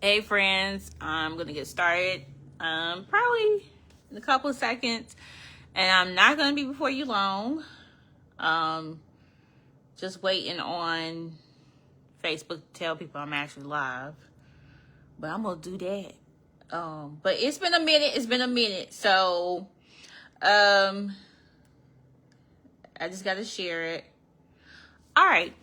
Hey friends, I'm gonna get started probably in a couple of seconds, and I'm not gonna be before you long. Just waiting on Facebook to tell people I'm actually live, but I'm gonna do that. But it's been a minute, so I just gotta share it. All right,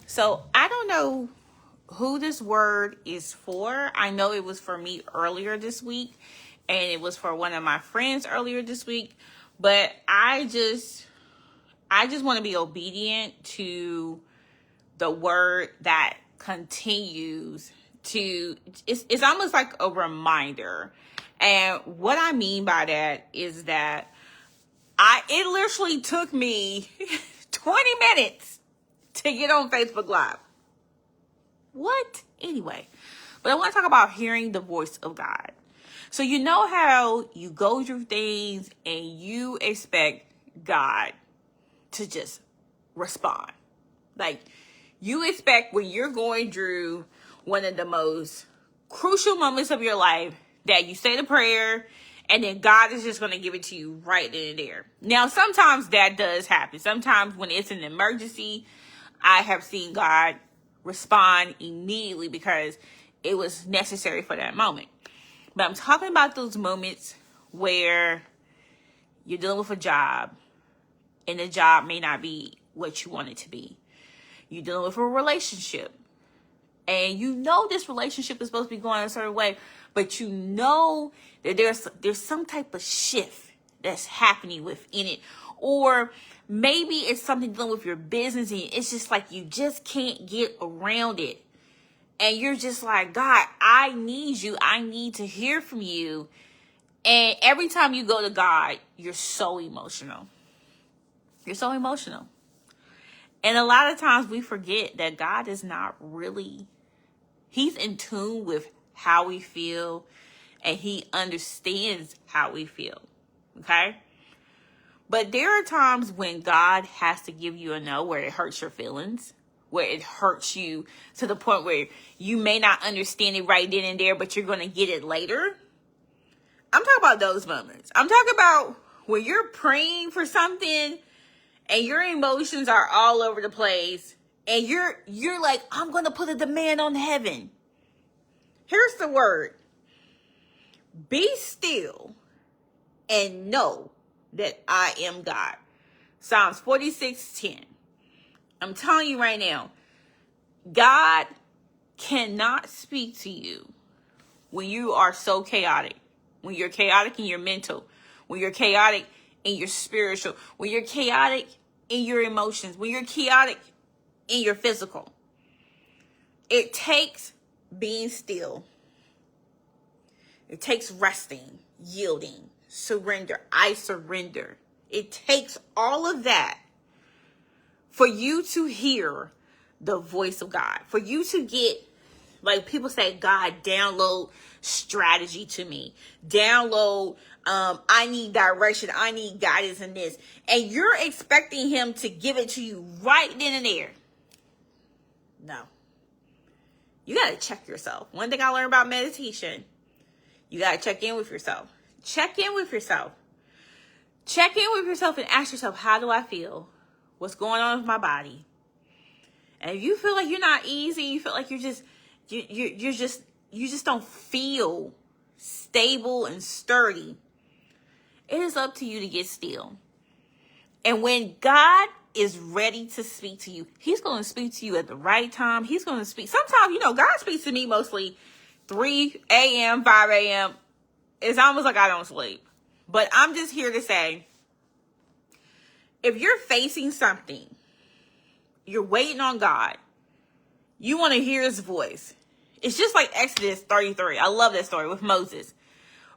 so I don't know who this word is for. I know it was for me earlier this week, and it was for one of my friends earlier this week, but I just want to be obedient to the word that continues to, it's almost like a reminder. And what I mean by that is that it literally took me 20 minutes to get on Facebook Live. What? Anyway, but I want to talk about hearing the voice of God. So you know how you go through things and you expect God to just respond. Like, you expect when you're going through one of the most crucial moments of your life that you say the prayer and then God is just going to give it to you right then and there. Now, sometimes that does happen. Sometimes when it's an emergency, I have seen God respond immediately because it was necessary for that moment. But I'm talking about those moments where you're dealing with a job and the job may not be what you want it to be. You're dealing with a relationship and you know this relationship is supposed to be going a certain way, but you know that there's some type of shift that's happening within it. Or maybe it's something dealing with your business and it's just like you just can't get around it. And you're just like, God, I need you. I need to hear from you. And every time you go to God, you're so emotional. You're so emotional. And a lot of times we forget that God is not really, he's in tune with how we feel and he understands how we feel. Okay? But there are times when God has to give you a no where it hurts your feelings, where it hurts you to the point where you may not understand it right then and there, but you're going to get it later. I'm talking about those moments. I'm talking about when you're praying for something and your emotions are all over the place and you're like, I'm going to put a demand on heaven. Here's the word. Be still and know that I am God. Psalms 46:10. I'm telling you right now, God cannot speak to you when you are so chaotic. When you're chaotic in your mental, when you're chaotic in your spiritual, when you're chaotic in your emotions, when you're chaotic in your physical. It takes being still. It takes resting, yielding, surrender. I surrender. It takes all of that for you to hear the voice of God. For you to get, like people say, God, download strategy to me. Download, I need direction. I need guidance in this. And you're expecting him to give it to you right then and there. No. You got to check yourself. One thing I learned about meditation, you got to check in with yourself. Check in with yourself. Check in with yourself and ask yourself, how do I feel? What's going on with my body? And if you feel like you're not easy, you feel like you just don't feel stable and sturdy, it is up to you to get still. And when God is ready to speak to you, he's going to speak to you at the right time. He's going to speak. Sometimes, God speaks to me mostly 3 a.m., 5 a.m. It's almost like I don't sleep. But I'm just here to say, if you're facing something, you're waiting on God, you want to hear his voice. It's just like Exodus 33. I love that story with Moses.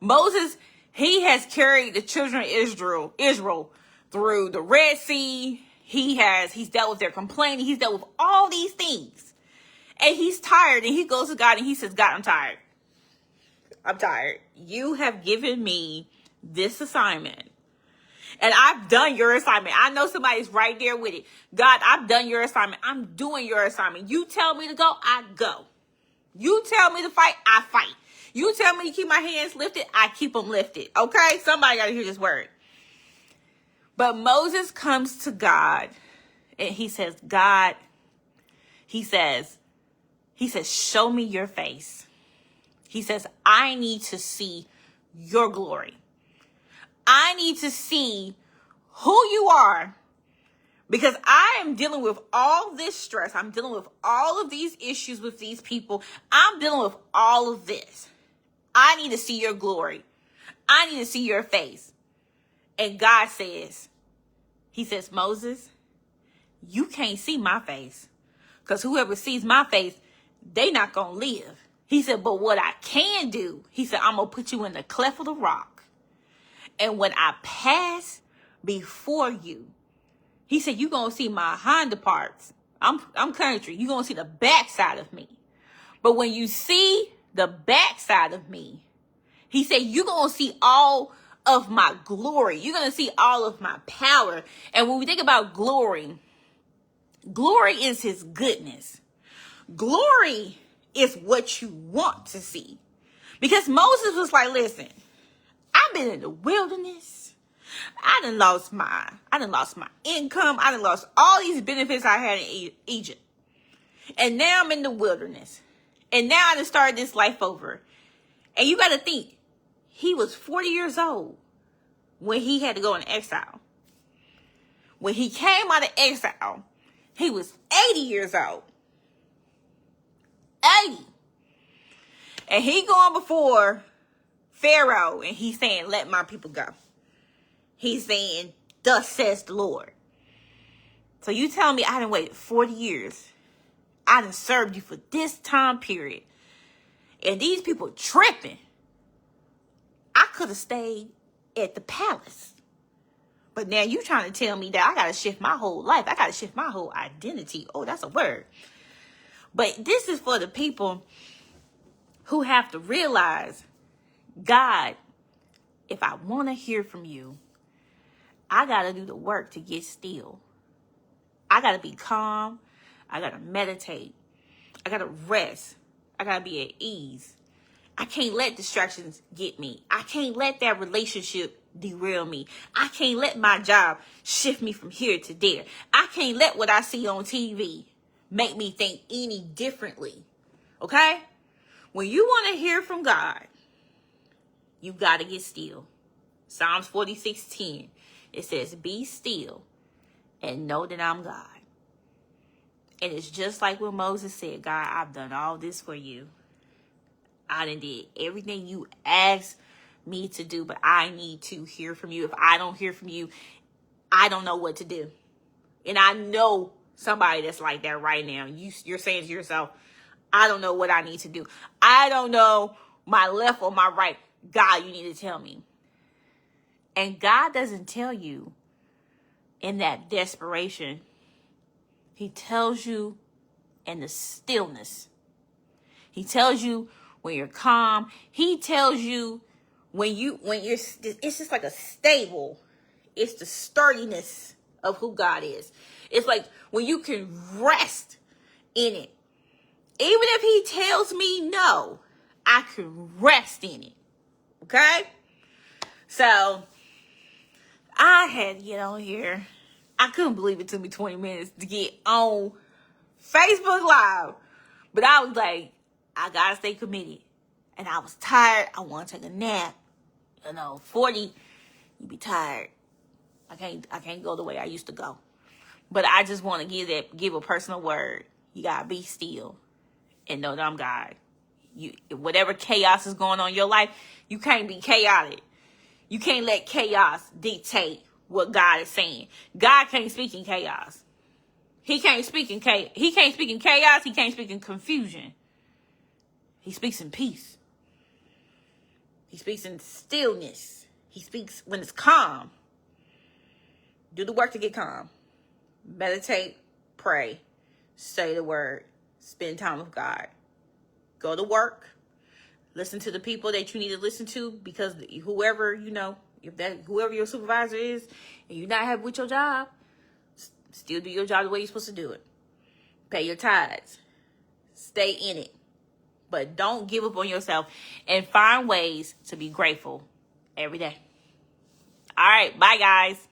Moses, he has carried the children of Israel through the Red Sea. He's dealt with their complaining. He's dealt with all these things. And he's tired, and he goes to God and he says, God, I'm tired. I'm tired. You have given me this assignment. And I've done your assignment. I know somebody's right there with it. God, I've done your assignment. I'm doing your assignment. You tell me to go, I go. You tell me to fight, I fight. You tell me to keep my hands lifted, I keep them lifted. Okay? Somebody got to hear this word. But Moses comes to God and he says, God, he says, show me your face. He says, I need to see your glory. I need to see who you are, because I am dealing with all this stress. I'm dealing with all of these issues with these people. I'm dealing with all of this. I need to see your glory. I need to see your face. And God says, he says, Moses, you can't see my face, because whoever sees my face, they not going to live. He said, but what I can do, he said, I'm going to put you in the cleft of the rock. And when I pass before you, he said, you're going to see my hind parts. I'm country. You're going to see the backside of me. But when you see the backside of me, he said, you're going to see all of my glory. You're going to see all of my power. And when we think about glory, glory is his goodness. Glory is what you want to see. Because Moses was like, listen, I've been in the wilderness. I done lost my income. I done lost all these benefits I had in Egypt. And now I'm in the wilderness. And now I done started this life over. And you got to think, he was 40 years old when he had to go in exile. When he came out of exile, he was 80 years old. 80. And he going before Pharaoh and he's saying, let my people go. He's saying, thus says the Lord. So you tell me I done waited 40 years. I done served you for this time period. And these people tripping. I could have stayed at the palace. But now you trying to tell me that I got to shift my whole life. I got to shift my whole identity. Oh, that's a word. But this is for the people who have to realize, God, if I want to hear from you, I got to do the work to get still. I got to be calm. I got to meditate. I got to rest. I got to be at ease. I can't let distractions get me. I can't let that relationship derail me. I can't let my job shift me from here to there. I can't let what I see on TV make me think any differently. Okay? When you want to hear from God, you got to get still. Psalms 46:10. It says, be still and know that I'm God. And it's just like when Moses said, God, I've done all this for you. I done did everything you asked me to do, but I need to hear from you. If I don't hear from you, I don't know what to do. And I know somebody that's like that right now. You're saying to yourself, I don't know what I need to do. I don't know my left or my right. God, you need to tell me. And God doesn't tell you in that desperation. He tells you in the stillness. He tells you when you're calm. He tells you when you're, it's just like a stable. It's the sturdiness of who God is. It's like when you can rest in it. Even if he tells me no, I can rest in it. Okay? So, I had to get on here. I couldn't believe it took me 20 minutes to get on Facebook Live. But I was like, I gotta stay committed. And I was tired. I want to take a nap. 40, you be tired. I can't go the way I used to go. But I just want to give a personal word. You gotta be still and know that I'm God. Whatever chaos is going on in your life, you can't be chaotic. You can't let chaos dictate what God is saying. God can't speak in chaos. He can't speak in chaos. He can't speak in chaos. He can't speak in confusion. He speaks in peace. He speaks in stillness. He speaks when it's calm. Do the work to get calm. Meditate, pray, say the word, spend time with God. Go to work. Listen to the people that you need to listen to, because whoever, whoever your supervisor is, and you're not happy with your job, still do your job the way you're supposed to do it. Pay your tithes. Stay in it. But don't give up on yourself and find ways to be grateful every day. All right. Bye, guys.